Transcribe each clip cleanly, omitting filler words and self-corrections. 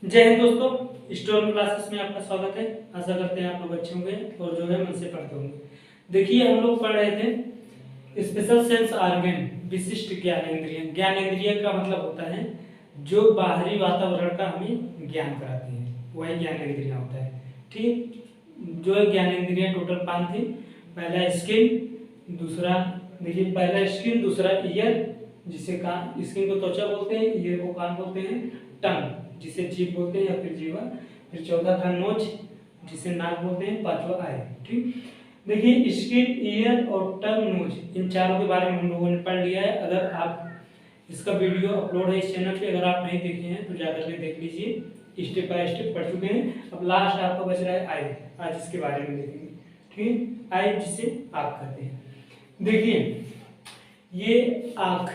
जय हिंद दोस्तों, store classes में आपका स्वागत है। आशा करते हैं आप लोग अच्छे होंगे और जो है मन से पढ़ते होंगे। देखिए, हम लोग पढ़ रहे थे स्पेशल सेंस ऑर्गन, विशिष्ट ज्ञानेंद्रिय। ज्ञानेंद्रिय का मतलब होता है जो बाहरी वातावरण का हमें ज्ञान कराती है, वही ज्ञानेंद्रिय होता है। ठीक, जो है ज्ञानेंद्रिय टोटल 5 थी। पहला स्किन, दूसरा देखिए पहला स्किन, दूसरा ईयर जिसे कान, स्किन को त्वचा बोलते हैं, ईयर को कान बोलते हैं, टंग जिसे जीभ बोलते हैं या फिर जीवा, फिर चौथा था नोच जिसे नाक बोलते हैं, पांचवा आई। ठीक, देखिए स्किन, ईयर और टंग, नोज, इन चारों के बारे में हम लोगों ने पढ़ लिया है। अगर आप इसका वीडियो अपलोड है इस चैनल पे, अगर आप नहीं देखे हैं तो जाकर के देख लीजिए। स्टेप बाय स्टेप पढ़ चुके हैं। अब लास्ट आपका बच रहा है आई। आज इसके बारे में देखेंगे। ठीक, आई जिसे आँख कहते हैं। देखिए ये आँख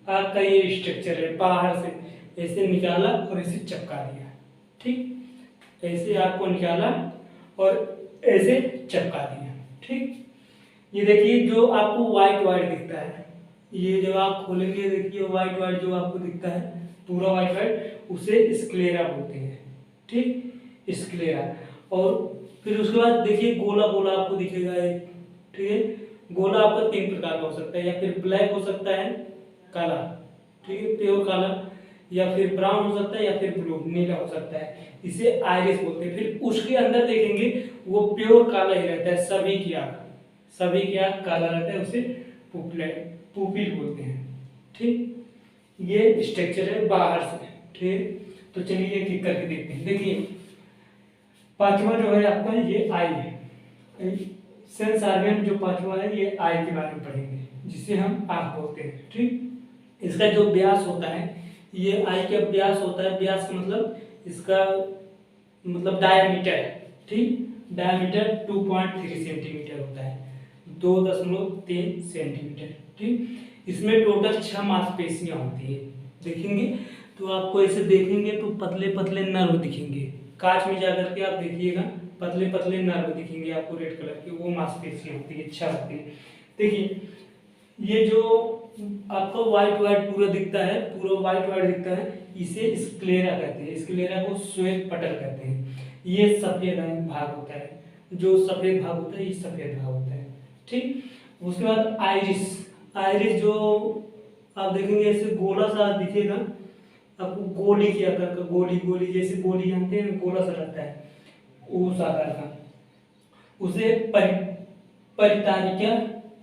का ये स्ट्रक्चर है, बाहर से ऐसे निकाला और ऐसे चिपका दिया। ठीक, ऐसे आपको निकाला और ऐसे चिपका दिया। ठीक, ये देखिए जो आपको व्हाइट व्हाइट दिखता है, ये जब आप खोलेंगे देखिए व्हाइट व्हाइट जो आपको दिखता है, पूरा व्हाइट व्हाइट, उसे स्क्लेरा बोलते हैं। ठीक, स्क्लेरा। और फिर उसके बाद देखिए गोला गोला आपको दिखेगा एक। ठीक है, गोला आपका 3 प्रकार का हो सकता है, या फिर ब्लैक हो सकता है, काला, ठीक है, प्योर काला, या फिर ब्राउन हो सकता है, या फिर ब्लू नीला हो सकता है। इसे आइरिस बोलते हैं। फिर उसके अंदर देखेंगे वो प्योर काला ही रहता है। सभी की आँख काला रहता है, उसे पुपिल बोलते हैं। ठीक, ये स्ट्रक्चर है बाहर से। ठीक, तो चलिए एक एक करके देखते हैं। देखिए पांचवा जो है आपका ये आई है। सेंस ऑर्गन जो पांचवा है ये आई के बारे में पढ़ेंगे, जिसे हम आँख बोलते हैं। ठीक, इसका जो व्यास होता है, ये आई का व्यास होता है। व्यास का मतलब इसका मतलब डायमीटर। ठीक, डायमीटर 2.3 सेंटीमीटर होता है, 2.3 सेंटीमीटर। ठीक, इसमें टोटल 6 मांसपेशियां होती है। देखेंगे तो आपको ऐसे देखेंगे तो पतले पतले नर्व दिखेंगे। कांच में जाकर के आप देखिएगा, पतले पतले नर्व दिखेंगे आपको रेड कलर के, वो मांसपेशियां होती है, 6 होती है। देखिए ये जो आपको व्हाइट व्हाइट पूरा दिखता है, पूरा व्हाइट व्हाइट दिखता है, इसे स्क्लेरा कहते हैं। स्क्लेरा को श्वेत पटल कहते हैं। ये सफेद भाग होता है, जो सफेद भाग होता है ये सफेद भाग होता है। ठीक, उसके बाद आइरिस जो आप देखेंगे ऐसे गोला सा दिखेगा आपको, गोली के आकार का, गोली जैसे गोली जानते हैं, गोला सा रहता है उस आकार का, उसे परितारिका,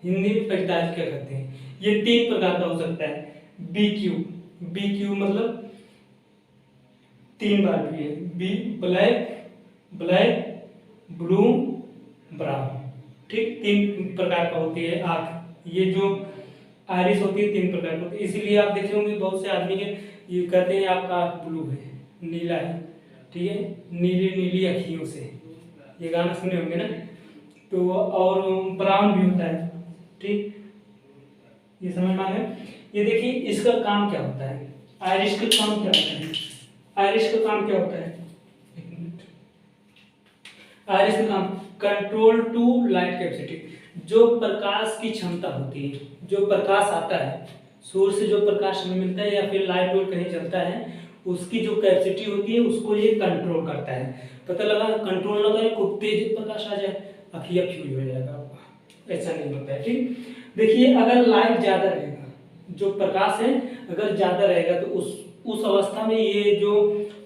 हिंदी में परितारिका कहते हैं। ये 3 प्रकार का हो सकता है। बी क्यू मतलब 3 बार भी है। B black blue brown. ठीक, 3 प्रकार का होती है आँख। ये जो आइरिस होती है 3 प्रकार की होती है। इसीलिए आप देखे होंगे बहुत से आदमी के ये कहते हैं आपका आँख ब्लू है, नीला है। ठीक है, नीली नीली अखियों से, ये गाना सुने होंगे ना। तो और ब्राउन भी होता है। ठीक, ये समझ में आ गया। ये देखिए इसका काम क्या होता है, आइरिस का काम क्या होता है। आइरिस का काम क्या होता है, एक मिनट। आइरिस का काम कंट्रोल टू लाइट कैपेसिटी, जो प्रकाश की क्षमता होती है, जो प्रकाश आता है सूर्य से, जो प्रकाश हमें मिलता है या फिर लाइट और कहीं चलता है, उसकी जो कैपेसिटी होती है उसको ये कंट्रोल करता है। पता लगा, कंट्रोल ना करे खूब तेज प्रकाश आ जाए, अखियाँ फ्यूज हो जाएगा आपका, ऐसा नहीं होता है। ठीक, देखिए अगर लाइट ज़्यादा रहेगा, जो प्रकाश है अगर ज़्यादा रहेगा तो उस अवस्था में ये जो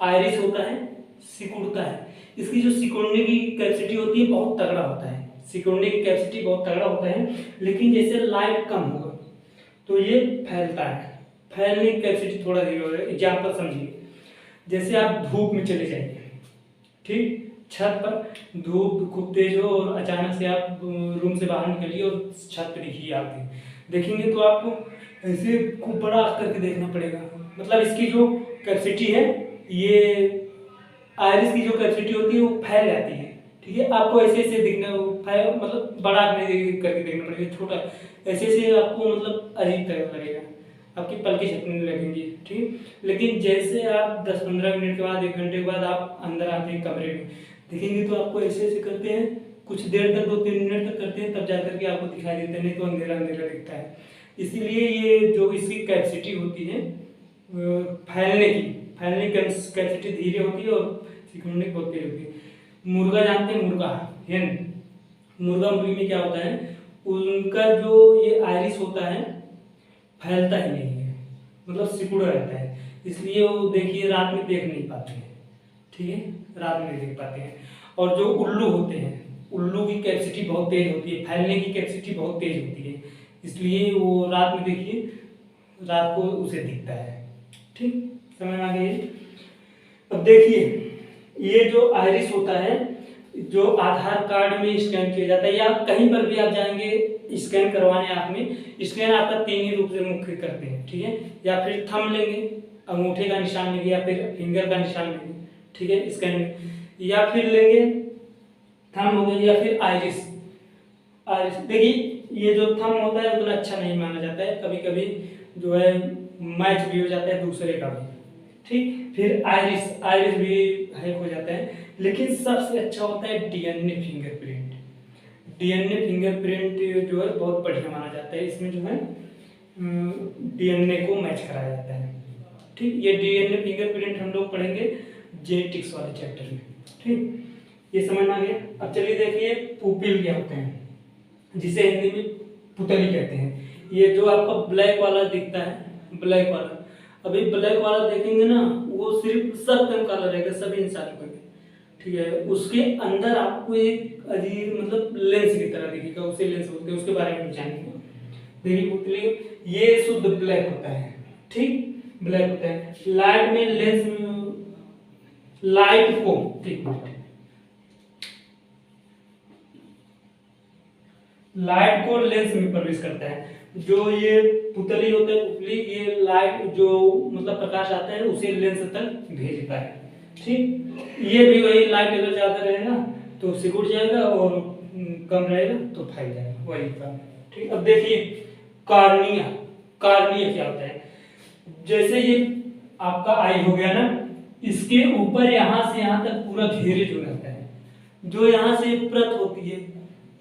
आइरिस होता है सिकुड़ता है। इसकी जो सिकुड़ने की कैपेसिटी होती है बहुत तगड़ा होता है, सिकुड़ने की कैपेसिटी बहुत तगड़ा होता है। लेकिन जैसे लाइट कम होगा तो ये फैलता है, फैलने की कैपेसिटी थोड़ा धीरे होगा। एग्जाम्पल समझिए, जैसे आप धूप में चले जाइए, ठीक, छत पर धूप खूब तेज हो और अचानक से आप रूम से बाहर निकलिए और छत पर दिखिए आपके, देखेंगे तो आपको ऐसे खूब बड़ा करके देखना पड़ेगा। मतलब इसकी जो कैपेसिटी है, ये आइरिस की जो कैपेसिटी होती है वो फैल जाती है। ठीक है, आपको ऐसे ऐसे दिखना, मतलब बड़ा करके देखना पड़ेगा, छोटा ऐसे ऐसे आपको मतलब अजीब तरह लगेगा, आपकी पलकें झपकने लगेंगी। ठीक, लेकिन जैसे आप 10-15 मिनट के बाद, 1 घंटे के बाद आप अंदर आते हैं कमरे में, देखेंगे तो आपको ऐसे ऐसे करते हैं, कुछ देर तक 2-3 मिनट तक करते हैं, तब जाकर के आपको दिखाई देता है, नहीं तो अंधेरा अंधेरा दिखता है। इसीलिए ये जो इसकी कैपेसिटी होती है फैलने की, फैलने की कैपेसिटी धीरे होती है और सिकुड़ने की बहुत तेज होती है। मुर्गा जानते हैं, मुर्गा हेन, मुर्गा मुर्गी में क्या होता है, उनका जो ये आयरिस होता है फैलता ही नहीं है, मतलब सिकुड़ा रहता है, इसलिए वो देखिए रात में देख नहीं पाते हैं, ठीक है, रात में नहीं देख पाते हैं। और जो उल्लू होते हैं, उल्लू की कैपेसिटी बहुत तेज होती है, फैलने की कैपेसिटी बहुत तेज होती है, इसलिए वो रात में देखिए, रात को उसे दिखता है, ठीक, समझ में आ गई। अब देखिए ये जो आयरिस होता है, जो आधार कार्ड में स्कैन किया जाता है या कहीं पर भी आप जाएंगे स्कैन करवाने, आँख में स्कैन आपका 3 ही रूप से मुख्य करते हैं, ठीक है, या फिर थंब लेंगे, अंगूठे का निशान लेंगे, या फिर फिंगर का निशान लेंगे, ठीक है, स्कैन में, या फिर लेंगे थंब हो गया, या फिर आइरिस। आइरिस देखिए ये जो थंब होता है उतना अच्छा नहीं माना जाता है, कभी कभी जो है मैच भी हो जाता है दूसरे का भी, ठीक। फिर आइरिस, आइरिस भी हैक हो जाता है, लेकिन सबसे अच्छा होता है डीएनए फिंगरप्रिंट। डीएनए फिंगरप्रिंट जो है बहुत बढ़िया माना जाता है, इसमें जो है डीएनए को मैच कराया जाता है, ठीक। ये डीएनए फिंगरप्रिंट हम लोग पढ़ेंगे जेनेटिक्स वाले चैप्टर में, ठीक, ये समझ में आ गया। अब चलिए देखिए पुपिल क्या होते हैं, जिसे हिंदी में पुतली कहते हैं। ये जो आपका ब्लैक वाला दिखता है, ब्लैक वाला, अभी ब्लैक वाला देखेंगे ना, वो सिर्फ सब का काला रहेगा, सभी इंसान को, ठीक है, उसके अंदर आपको एक अजीब मतलब लेंस की तरह दिखेगा, उसे लेंस बोलते हैं, उसके बारे में जानेंगे। देखिए पुतली ये शुद्ध ब्लैक होता है, ठीक, ब्लैक होता है। लाइट में लेंस में लाइट को, ठीक, लाइट को लेंस में प्रवेश करता है। जो ये पुतली होता है, पुतली ये लाइट जो मतलब प्रकाश आता है उसे लेंस तक भेजता है, ठीक। ये भी वही लाइट अगर ज्यादा रहेगा तो सिकुड़ जाएगा और कम रहेगा तो फैल जाएगा, वही काम, ठीक। अब देखिए कार्निया, कार्निया क्या होता है, जैसे ये आपका आई हो गया ना, इसके ऊपर यहाँ से यहाँ तक पूरा घेरे जो रहता है, जो यहाँ से परत होती है,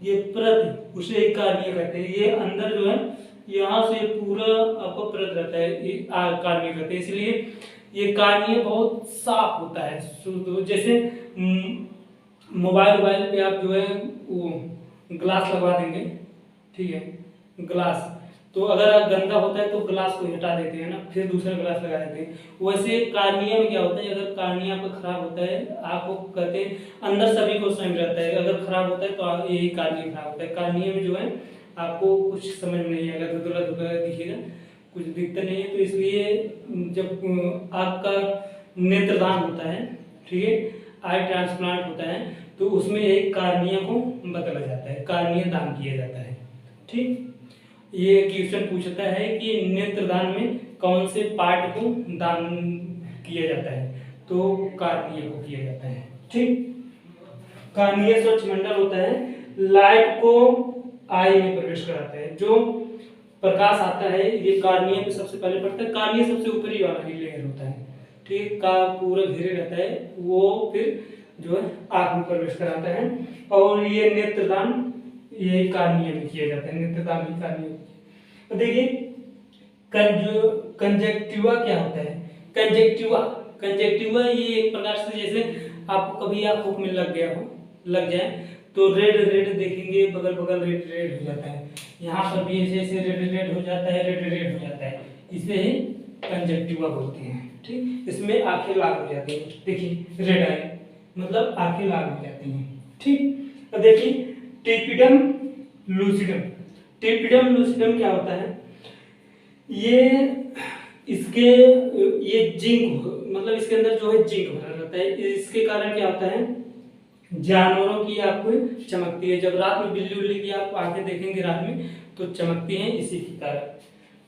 ये परत उसे एक कार्निया कहते हैं। ये अंदर जो है यहाँ से पूरा आपको परत रहता है, ये कार्निया कहते हैं, इसलिए ये कार्निया बहुत साफ होता है, शुद्ध। जैसे मोबाइल पे आप जो है वो ग्लास लगवा देंगे, ठीक है, ग्लास, तो अगर गंदा होता है तो ग्लास को हटा देते हैं ना, फिर दूसरा ग्लास लगा देते हैं। वैसे कार्निया में क्या होता है, अगर कार्निया आपका खराब होता है, आपको कहते हैं अंदर सभी को सेम रहता है, अगर खराब होता है तो यही कार्निया खराब होता है। कार्निया में जो है आपको कुछ समझ में नहीं आएगा, धुंधला धुंधला दिखेगा, कुछ दिखता नहीं है, तो इसलिए जब आपका नेत्रदान होता है, ठीक है, आई ट्रांसप्लांट होता है, तो उसमें एक कार्निया को बदला जाता है, कार्निया दान किया जाता है, ठीक। ये क्वेश्चन पूछता है कि नेत्रदान में कौन से पार्ट को दान किया जाता है, तो कार्निया को किया जाता है, ठीक। कार्निया स्वच्छ मंडल होता है, लाइट को आई में प्रवेश कराता है, जो प्रकाश आता है ये कार्निया में सबसे पहले पड़ता है। कार्निया सबसे ऊपरी वाला ही लेयर होता है, ठीक, का पूरा घेरे रहता है, वो फिर जो है आँख में प्रवेश कराता है, और ये नेत्रदान ये कार्निया में किया जाता है, नेत्रदान भी कार्निया। तो देखिए कंजक्टिवा क्या होता है, कंजक्टिवा, कंजक्टिवा ये एक प्रकार से जैसे आपको कभी आंखों में लग गया हो, लग जाए तो रेड रेड देखेंगे, बगल बगल रेड रेड हो जाता है, यहाँ पर भी ऐसे रेड रेड हो जाता है, रेड रेड हो जाता है, इसे ही कंजक्टिवा बोलते हैं, ठीक। इसमें आंखें लाल हो जाती हैं, देखिए रेड आई मतलब आंखें लाल हो जाती हैं, ठीक। अब देखिए टेपिडम लूसिडम, टेपिडम लूसिडम क्या होता है, ये इसके ये जिंक मतलब इसके अंदर जो है जिंक भरा रहता है, इसके कारण क्या होता है, जानवरों की आंखें चमकती है, जब रात में बिल्ली उल्ली की आप आंखें देखेंगे रात में तो चमकती हैं, इसी के कारण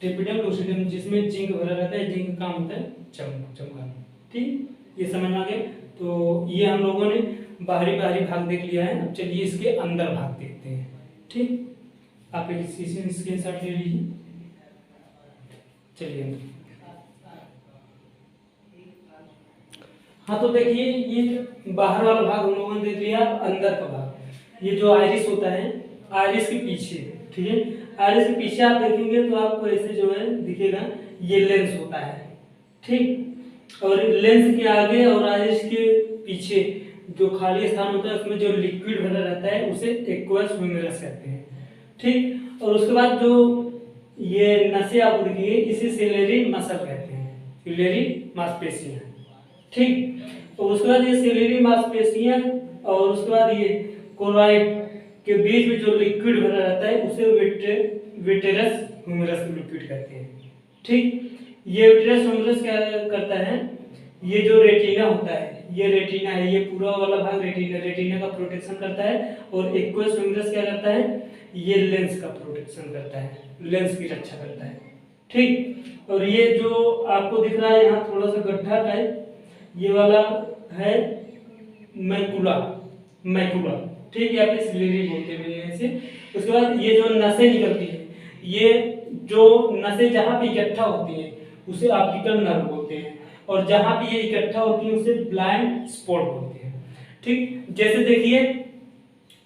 टेपिडम लूसिडम, जिसमें जिंक भरा रहता है, जिंक का काम होता है चमकाना, ठीक, ये समझ में आ गया। तो ये हम लोगों ने बाहरी भाग देख लिया है, अब चलिए इसके अंदर भाग देखते हैं, ठीक। आप एक स्क्रीनशॉट ले लीजिए, चलिए। हाँ तो देखिए ये बाहर वाला भाग हम लोगों ने देख लिया, अंदर का भाग, ये जो आइरिस होता है, आइरिस के पीछे, ठीक है, आइरिस के पीछे आप देखेंगे तो आपको ऐसे जो है दिखेगा, ये लेंस होता है, ठीक। और लेंस के आगे और आइरिस के पीछे जो खाली स्थान होता है उसमें जो लिक्विड भरा रहता है उसे एक्वस ह्यूमरस कहते हैं। ठीक, और उसके बाद जो ये नसें आप देखिए इसे सिलेरी मसल कहते हैं, सिलेरी मांसपेशियां। ठीक, तो उसके बाद ये सिलेरी मांसपेशियां और उसके बाद ये कोरॉइड के बीच में जो लिक्विड भरा रहता है उसे विट्रेरस ह्यूमरस लिक्विड कहते हैं। ठीक, ये विट्रेरस ह्यूमरस क्या करता है, ये जो रेटिना होता है, ये रेटिना है, ये पूरा वाला भाग रेटिना का प्रोटेक्शन करता है, और एक्वस ह्यूमरस क्या करता है, ये लेंस का प्रोटेक्शन करता है, लेंस की रक्षा करता है। ठीक, और ये जो आपको दिख रहा है यहाँ थोड़ा सा गड्ढा टाइप, ये वाला है मैकुला, मैकुला। ठीक, या फिर सिलेरी बोलते हैं इसे। उसके बाद ये जो नसें निकलती है, ये जो नसें जहाँ पे इकट्ठा होती हैं उसे ऑप्टिकल नर्व बोलते हैं, और जहाँ पे ये इकट्ठा होती है उसे ब्लाइंड स्पॉट बोलते हैं। ठीक, जैसे देखिए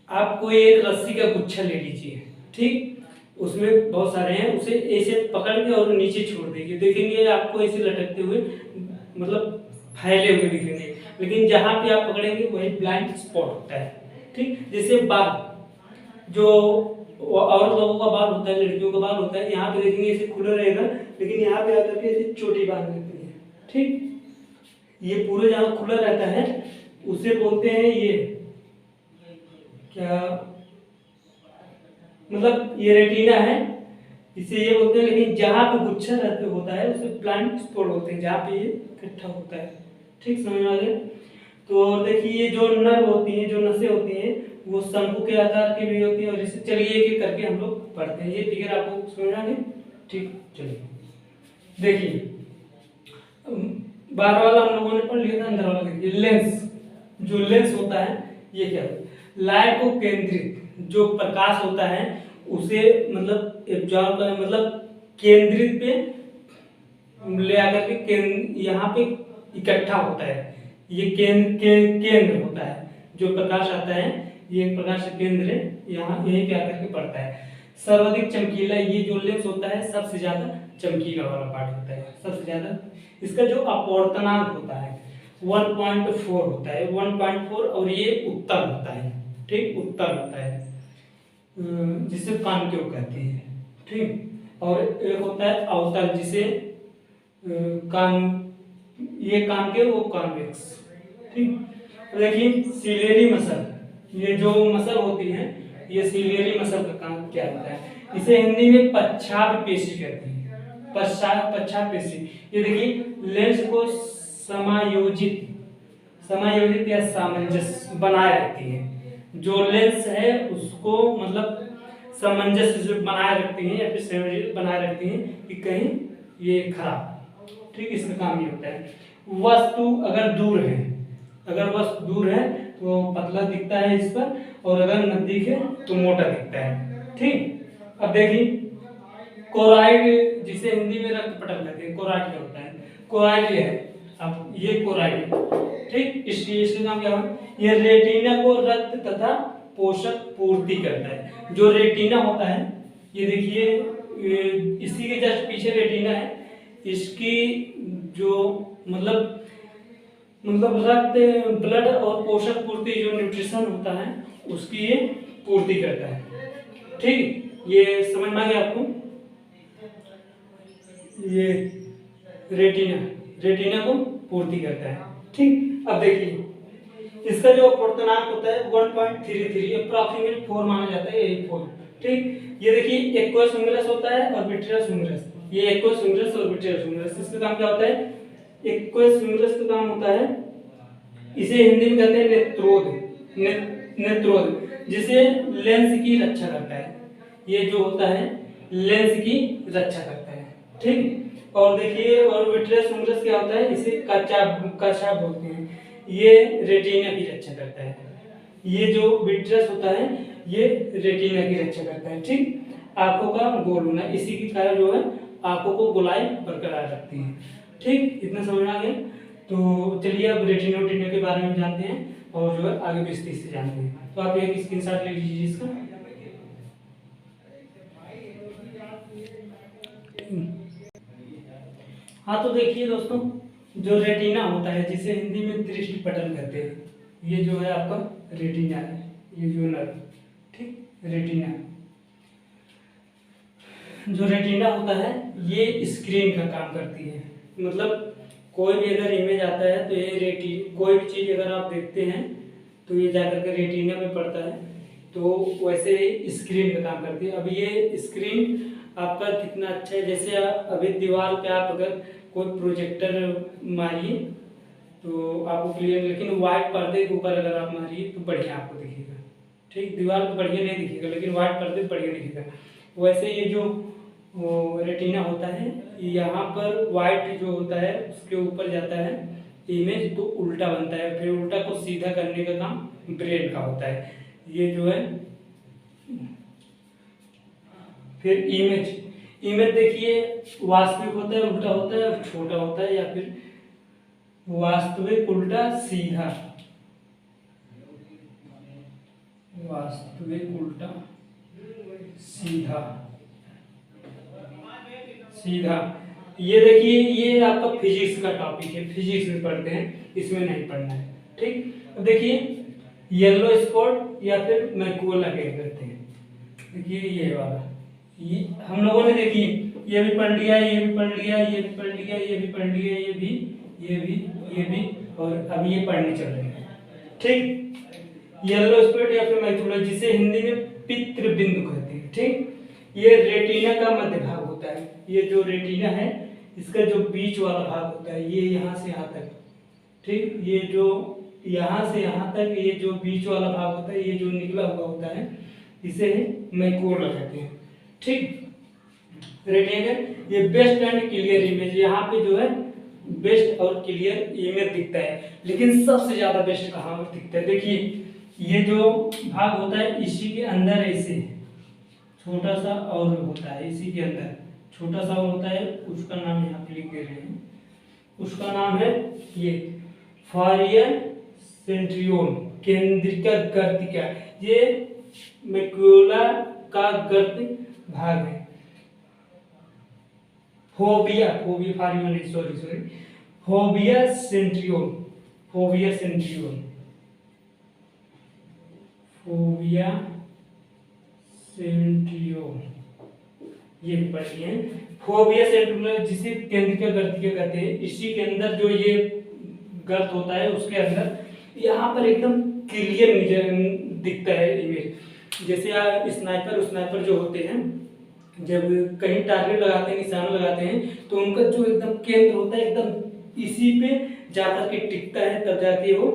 आप कोई एक रस्सी का गुच्छा ले लीजिए, ठीक, उसमें बहुत सारे हैं, उसे ऐसे पकड़ के और नीचे छोड़ देंगे, देखेंगे आपको ऐसे लटकते हुए मतलब फैले हुए दिखेंगे, लेकिन जहाँ पे आप पकड़ेंगे वही ब्लाइंड स्पॉट होता है। ठीक, जैसे बाल, जो और लोगों का बाल होता है, लड़कियों का बाल होता है, यहाँ पे देखेंगे ऐसे खुला रहेगा, लेकिन यहाँ पे आकर के ऐसे चोटी बांध देती है। ठीक, ये पूरे जहाँ खुला रहता है उसे बोलते हैं ये क्या, मतलब ये रेटिना है, इसे ये बोलते हैं, लेकिन जहाँ पे गुच्छा रहते होता है उसे ब्लाइंड स्पॉट बोलते हैं, जहाँ पे ये इकट्ठा होता है। ठीक, समझ में आ गया। तो देखिए ये जो नर्व होती हैं, जो नसें होती हैं, वो शंकु के आकार की भी होती है, और इसे चलिए एक एक करके हम लोग पढ़ते हैं। ये फिगर आपको समझ आ गई। ठीक, चलिए देखिए 12 वाला हम लोगों ने पढ़ लिया था, अंदर वाला देखिए लेंस। जो लेंस होता है ये क्या है, लाइट को केंद्रित, जो प्रकाश होता है उसे मतलब एब्जॉर्ब, मतलब केंद्रित पे ले आकर के यहाँ पे इकट्ठा होता है, ये केंद्र होता है, जो प्रकाश आता है ये एक प्रकाश केंद्र है, यहाँ यहीं पे आकर के पड़ता है। सर्वाधिक चमकीला ये जो लेंस होता है सबसे ज्यादा चमकीला वाला पार्ट होता है, सबसे ज्यादा। इसका जो अपवर्तनांक होता है 1.4 होता है, 1.4, और ये उत्तल होता है। ठीक, उत्तल होता है, जिसे कॉन्केव कहते हैं। ठीक, और एक होता है अवतल, जिसे ये कॉन्केव वो कॉन्वेक्स। ठीक, देखिए सिलेरी मसल, ये जो मसल होती है ये सिलेरी मसल का काम क्या होता है, इसे हिंदी में पश्चाद पेशी कहते हैं, पश्चाद पेशी। ये देखिए लेंस को समायोजित या सामंजस्य बनाए रखती है, जो लेंस है उसको मतलब सामंजस्य बनाए रखती है या फिर संयोजित बनाए रखती है कि कहीं ये खराब। ठीक, इसका काम ये होता है। वस्तु अगर दूर है, अगर वस्तु दूर है तो पतला दिखता है इस पर, और अगर नजदीक है तो मोटा दिखता है। ठीक, अब देखिए कोराइड, जिसे हिंदी में रक्त पटल कहते हैं, कोराइड क्या होता है, कोराइड ये है, अब ये कोराइड। ठीक, इसका नाम क्या है, ये रेटिना को रक्त तथा पोषक पूर्ति करता है। जो रेटिना होता है ये देखिए इसी के जस्ट पीछे रेटिना है, इसकी जो मतलब रक्त, ब्लड और पोषक पूर्ति, जो न्यूट्रिशन होता है उसकी ये पूर्ति करता है। ठीक, ये समझ में आ गया आपको, ये रेटिना को पूर्ति करता है। ठीक, अब देखिए इसका जो अपवर्तनांक होता है 1.33, अप्रॉक्सीमेट 4 माना जाता है, यही 4। ठीक, ये देखिए एक्वस ह्यूमरस होता है और विट्रियस ह्यूमरस, ये एक्वस ह्यूमरस और विट्रियस ह्यूमरस। इसका काम क्या होता है, एक्वस ह्यूमरस का काम होता है, इसे हिंदी में कहते हैं नेत्रोद, जिसे लेंस की रक्षा करता है। ये जो होता है लेंस की रक्षा करता है। ठीक, और देखिए और विट्रियस ह्यूमरस क्या होता है, इसे कचा बोलते हैं, ये रेटिना की रक्षा करता है। ये जो विट्रियस होता है ये रेटिना की रक्षा करता है। ठीक, आंखों का गोल होना, इसी के कारण जो है आंखों को गोलाई बरकरार रखती है। ठीक, इतना समझ में आ गया। तो चलिए अब रेटिना के बारे में जानते हैं और जो है आगे विस्तृत से जानते हैं। तो आप एक स्क्रीनशॉट ले लीजिए इसका। हाँ, तो देखिए दोस्तों जो रेटिना होता है, जिसे हिंदी में दृष्टि पटल कहते हैं, ये जो है आपका रेटिना है, ये जो नर्व, ठीक, रेटिना। जो रेटिना होता है ये स्क्रीन का काम करती है, मतलब कोई भी अगर इमेज आता है तो ये कोई भी चीज़ अगर आप देखते हैं तो ये जाकर के रेटिना में पड़ता है, तो वैसे ही स्क्रीन का काम करती है। अब ये स्क्रीन आपका कितना अच्छा है, जैसे अभी दीवार पे आप अगर कोई प्रोजेक्टर मारिए तो आपको क्लियर, लेकिन वाइट पर्दे के ऊपर अगर आप मारिए तो बढ़िया आपको दिखेगा, ठीक, दीवार पे बढ़िया नहीं दिखेगा लेकिन वाइट पर्दे पे बढ़िया दिखेगा। वैसे ये जो रेटिना होता है, यहाँ पर वाइट जो होता है उसके ऊपर जाता है इमेज, तो उल्टा बनता है, फिर उल्टा को सीधा करने का काम ब्रेन का होता है। ये जो है फिर इमेज देखिए, वास्तविक होता है, उल्टा होता है, छोटा होता है, या फिर वास्तविक उल्टा सीधा, वास्तविक उल्टा सीधा, सीधा। ये देखिए, ये आपका फिजिक्स का टॉपिक है, फिजिक्स में पढ़ते हैं, इसमें नहीं पढ़ना है, ठीक। अब देखिए येलो स्पॉट या फिर मैकुला क्या कहते हैं, देखिए ये वाला, ये हम लोगों ने देखिए ये भी पढ़ लिया, ये भी पढ़ लिया, ये भी पढ़ लिया, ये भी पढ़ लिया, ये भी, ये भी, ये भी, और अब ये पढ़ने चल रहे हैं, ठीक। येलो स्पॉट या फिर मैकुला, जिसे हिंदी में पित्र बिंदु कहते हैं, ठीक। ये रेटिना का मध्य भाग होता है, ये जो रेटिना है इसका जो बीच वाला भाग होता है, ये यहाँ से यहाँ तक, ठीक, ये जो यहाँ से यहाँ तक ये जो बीच वाला भाग होता है, ये जो निकला हुआ होता है, इसे मैकुला कहते हैं, ठीक। रेटिना ये बेस्ट एंड क्लियर इमेज, यहाँ पे जो है बेस्ट और क्लियर इमेज दिखता है, लेकिन सबसे ज्यादा बेस्ट कहाँ दिखता है, देखिए ये जो भाग होता है इसी के अंदर ऐसे छोटा सा और होता है, इसी के अंदर छोटा सा और होता है, उसका नाम यहाँ पे लिख दे रहे हैं, उसका नाम है ये फॉरियर सेंट्रियोन, केंद्रिका गर्तिका, ये मैकुला का गर्त भाग है। फोबिया फॉरियर, सॉरी फोबिया सेंट्रियोन, फोबिया सेंट्रियोन, फोबिया सेंट्रियोन, ये पढ़िए। फोबिया सेंट्रियोन जिसे केंद्रिका गर्तिका कहते हैं, इसी के अंदर जो ये गर्त होता है उसके अंदर यहाँ पर एकदम क्लियर दिखता है इमेज। जैसे स्नाइपर जो होते हैं, जब कहीं टारगेट लगाते हैं, निशाना लगाते हैं, तो उनका जो एकदम केंद्र होता है एकदम इसी पे जाकर के टिकता है, तब जाके वो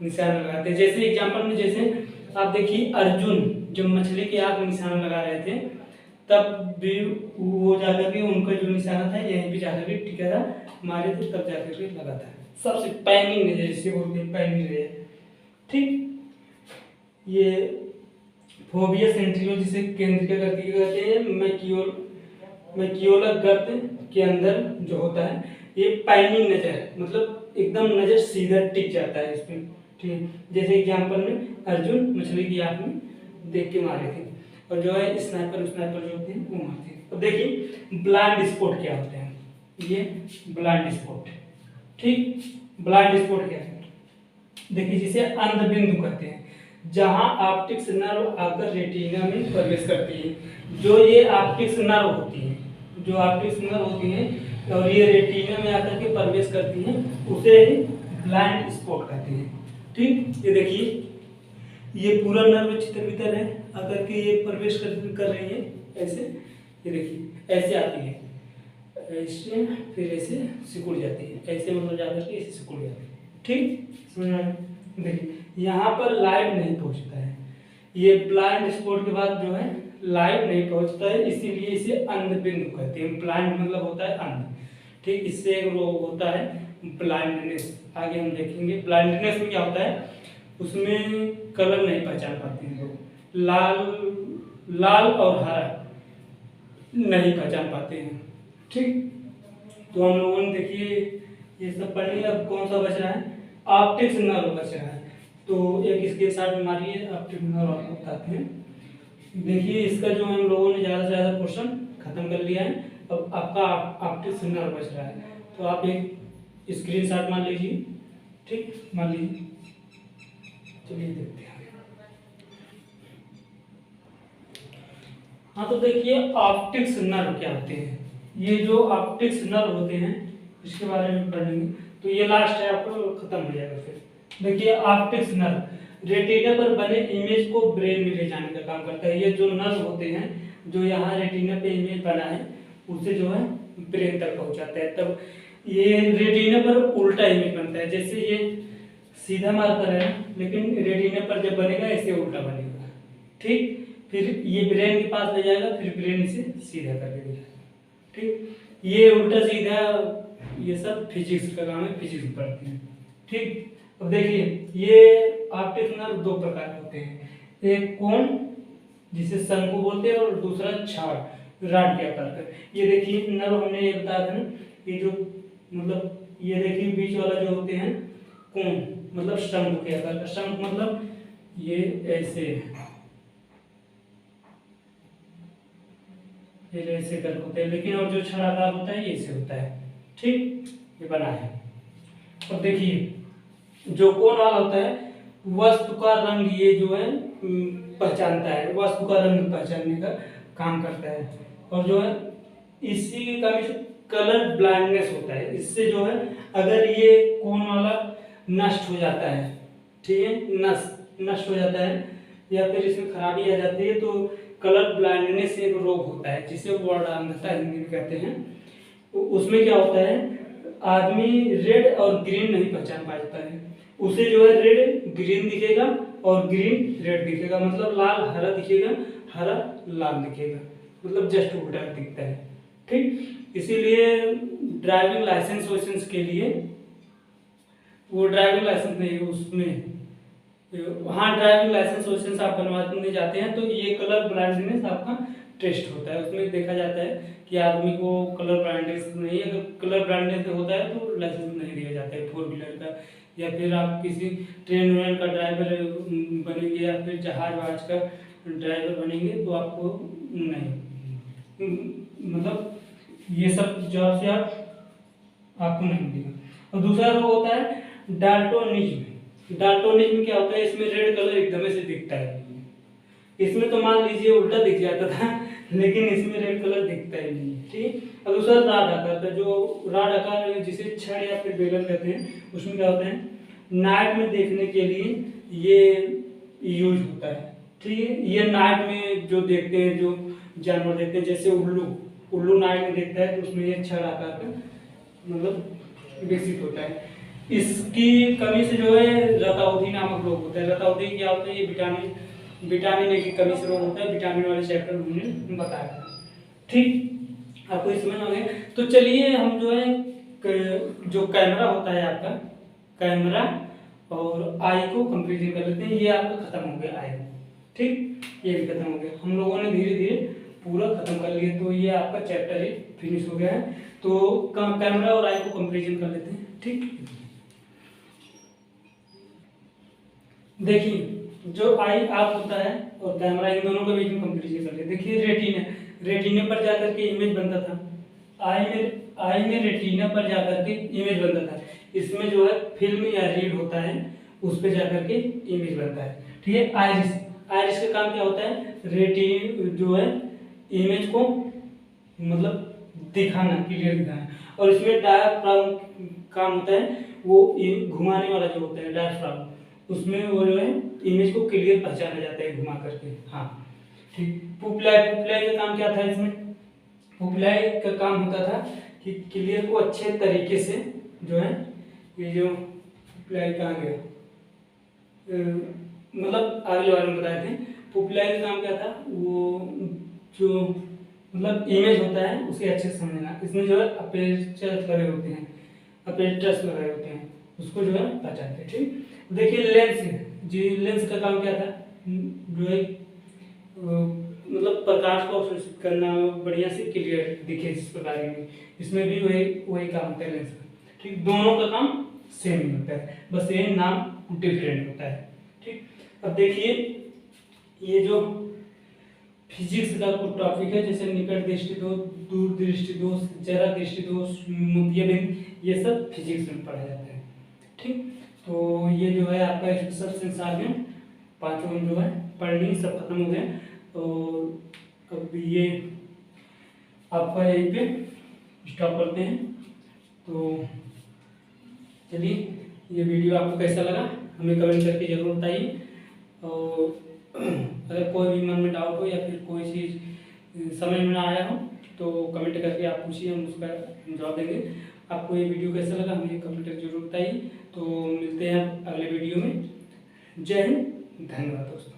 निशाना लगाते हैं। जैसे एग्जांपल में, जैसे आप देखिए अर्जुन जब मछली की आग में निशाना लगा रहे थे, तब भी वो जाकर के उनका जो निशाना था यहीं पे जाकर के टिका था, मारे थे, तब जाकर के लगा था। सबसे पैनिंग है, जैसे बोलते हैं पैनिंग है, ठीक। ये फोबिया सेंट्रियो जिसे केंद्रिका गर्तिका कहते हैं, मैक्यूला गर्त के अंदर जो होता है, ये पैनिंग नजर, मतलब एकदम नजर सीधा टिक जाता है इस पे, ठीक। जैसे एग्जांपल में अर्जुन मछली की आंख में देख के मारे थे, और जो है स्नाइपर जो होते हैं वो मारते हैं। अब देखिए ब्लाइंड स्पॉट क्या होते हैं, ये ब्लाइंड स्पॉट, ठीक। ब्लाइंड स्पॉट क्या है, देखिए जिसे अंध बिंदु कहते हैं, जहां ऑप्टिक्स नर्व आकर रेटिना में प्रवेश करती है। जो ये ऑप्टिक्स नर्व होती है, जो ऑप्टिक्स नर्व होती है और ये रेटिना में आकर के प्रवेश करती हैं, उसे ब्लाइंड स्पॉट कहते हैं, ठीक। ये देखिए ये पूरा नर्व छितर बितर है, आकर के ये प्रवेश कर रही है ऐसे, ये देखिए ऐसे आती है, ऐसे फिर ऐसे सिकुड़ जाती है, ऐसे मतलब जाकर के ऐसे सिकुड़ जाती है, ठीक। समझ में? देखिए यहाँ पर लाइट नहीं पहुँचता है, ये ब्लाइंड स्पॉट के बाद जो है लाइट नहीं पहुँचता है, इसीलिए इसे अंध बिंदु कहते हैं। ब्लाइंड मतलब होता है अंध, ठीक। इससे एक रोग होता है ब्लाइंडनेस, आगे हम देखेंगे। ब्लाइंडनेस में क्या होता है, उसमें कलर नहीं पहचान पाते हैं लोग, लाल और हरा नहीं पहचान पाते हैं, ठीक। तो हम लोगों ने देखिए ये सब पढ़ लिया। अब कौन सा बच रहा है, ऑप्टिक्स नर्व बच रहा है, तो एक इसके साथ में मारिए, ऑप्टिक्स नर्व आपको बताते हैं। देखिए इसका जो हम लोगों ने ज़्यादा से ज़्यादा क्वेश्चन खत्म कर लिया है, अब आपका ऑप्टिक्स नर्व बच रहा है, तो आप एक स्क्रीनशॉट मान लीजिए, ठीक, मान लीजिए। चलिए देखते हैं। हाँ तो देखिए ऑप्टिक्स नर्व क्या होते हैं। ये जो ऑप्टिक्स नर्व होते हैं इसके बारे में पढ़ेंगे, तो ये लास्ट है, आपको खत्म हो जाएगा। फिर देखिए ऑप्टिक्स नर्व रेटिना पर बने इमेज को ब्रेन में ले जाने का काम करता है। ये जो नर्व होते हैं जो यहाँ रेटिना पे इमेज बना है उसे जो है ब्रेन तक पहुंचाता है। तब ये रेटिना पर उल्टा इमेज बनता है, जैसे ये सीधा मार्कर है लेकिन रेटिना पर जब बनेगा ऐसे उल्टा बनेगा, ठीक। फिर ये ब्रेन के पास ले जाएगा, फिर ब्रेन इसे सीधा कर देगा, ठीक। ये उल्टा सीधा ये सब फिजिक्स का काम है, फिजिक्स पढ़ते हैं, ठीक। अब देखिए ये ऑप्टिक नर्व दो प्रकार के होते हैं, एक कोन जिसे शंकु बोलते हैं और दूसरा छाड़ राड के आकार का। ये देखिए नर्व हमने ये बताया था ना, ये जो मतलब ये देखिए बीच वाला जो होते हैं कोन मतलब शंकु के आकार का, शंकु मतलब ये ऐसे ये ऐसे कर होते हैं, लेकिन और जो छड़ाकार होता है ये ऐसे होता है, ठीक। ये बना है। और देखिए जो कोन वाला होता है वस्तु का रंग ये जो है पहचानता है, वस्तु का रंग पहचानने का काम करता है। और जो है इसी के कारण से कलर ब्लाइंडनेस होता है। इससे जो है अगर ये कोन वाला नष्ट हो जाता है, ठीक है, नष्ट हो जाता है या फिर इसमें खराबी आ जाती है तो कलर ब्लाइंडनेस एक रोग होता है जिसे वर्ड अंधता हिंदी में कहते हैं। उसमें क्या होता है आदमी रेड और ग्रीन नहीं पहचान पाता है, उसे जो है रेड ग्रीन दिखेगा और ग्रीन रेड दिखेगा, मतलब लाल हरा दिखेगा, हरा लाल दिखेगा, मतलब जस्ट उल्टा दिखता है, ठीक। इसीलिए ड्राइविंग लाइसेंस के लिए वो ड्राइविंग लाइसेंस नहीं उसमें वहाँ ड्राइविंग लाइसेंस आप बनवाने जाते हैं तो ये कलर ब्लाइंडनेस आपका टेस्ट होता है। उसमें देखा जाता है कि आदमी को कलर ब्लाइंडनेस नहीं है, अगर कलर ब्लाइंडनेस होता है तो लाइसेंस नहीं दिया जाता है 4 व्हीलर का। या फिर आप किसी ट्रेन व्रेन का ड्राइवर बनेंगे या फिर जहाज वहाज का ड्राइवर बनेंगे तो आपको नहीं, मतलब ये सब जॉब से आपको नहीं मिलेगा। और दूसरा रोग होता है डाल्टोनिज्म। डाल्टोनिज्म क्या होता है, इसमें रेड कलर एकदम से दिखता है। इसमें तो मान लीजिए उल्टा दिख जाता था लेकिन इसमें रेड कलर दिखता ही नहीं है, ठीक। और दूसरा राड आकार का, जो राड आकार जिसे छड़ या फिर बेलन कहते हैं, उसमें क्या होता है नाइट में देखने के लिए ये यूज होता है, ठीक है। ये नाइट में जो देखते हैं जो जानवर देखते हैं जैसे उल्लू नाइट में देखता है तो उसमें ये छड़ आकार का मतलब विकसित होता है। इसकी कमी से जो है रतौंधी नामक रोग होता है। रतौंधी क्या होता है, ये विटामिन ए की कमी से रोग होता है, विटामिन वाले चैप्टर हमने बताया था, ठीक। आपको इसमें आ गया। तो चलिए हम जो है जो कैमरा होता है आपका कैमरा और आई को कंपेरिजन कर लेते हैं। ये आपका खत्म हो गया आई, ठीक, ये भी खत्म हो गया। हम लोगों ने धीरे धीरे पूरा खत्म कर लिया, तो ये आपका चैप्टर ही फिनिश हो गया है। तो कैमरा और आई को कंपेरिजन कर लेते हैं, ठीक। देखिए जो आई आप होता है और कैमरा इन दोनों के बीच में कंपेरिजन कर ले। देखिए रेटिना पर जाकर के इमेज बनता था, आई में रेटिना पर जाकर के इमेज बनता था। इसमें जो है फिल्म या रीड होता है उस पर जाकर के इमेज बनता है, ठीक है। आइरिस का काम क्या होता है, रेटिना जो है इमेज को मतलब दिखाना, क्लियर दिखाना। और इसमें डायाफ्राम काम होता है, वो घुमाने वाला जो होता है डायाफ्राम, उसमें वो जो है इमेज को क्लियर पहचाना जाता है घुमा करके, हाँ, ठीक। पुपलाई का काम क्या था इसमें, पुपलाई का काम होता था कि क्लियर को अच्छे तरीके से जो है ये जो पुपलाई कहाँ गया मतलब आगे वाले में बताए थे। पुपलाई का काम क्या था, वो जो मतलब इमेज होता है उसे अच्छे से समझना। इसमें जो है अपेचर्स लगे होते हैं, अपेचर्स लगे होते हैं, उसको जो है पहचानते हैं, ठीक। देखिए लेंस का काम क्या था, जो है मतलब प्रकाश को अवशोषित करना, बढ़िया से क्लियर दिखे जिस प्रकार की। इसमें भी वही काम होता है लेंस का, ठीक। दोनों का काम सेम ही होता है, बस ये नाम डिफरेंट होता है, ठीक। अब देखिए ये जो फिजिक्स का कुछ टॉपिक है, जैसे निकट दृष्टि दोष, दूर दृष्टि दोष, जरा दृष्टि दोष, मोतियाबिंद, ये सब फिजिक्स में पढ़ा जाता है। ठीक, तो ये जो है आपका स्पेशल सेंस आर्गन पांचों जो है पढ़ ली, सब खत्म हो गए। और अब ये आपका यहीं पे स्टॉप करते हैं। तो चलिए, ये वीडियो आपको कैसा लगा हमें कमेंट करके जरूर बताइए। और अगर कोई भी मन में डाउट हो या फिर कोई चीज़ समझ में ना आया हो तो कमेंट करके आप पूछिए, हम उसका जवाब देंगे। आपको ये वीडियो कैसा लगा हमें कमेंट करके जरूर बताइए। तो मिलते हैं अगले वीडियो में। जय हिंद, धन्यवाद दोस्तों।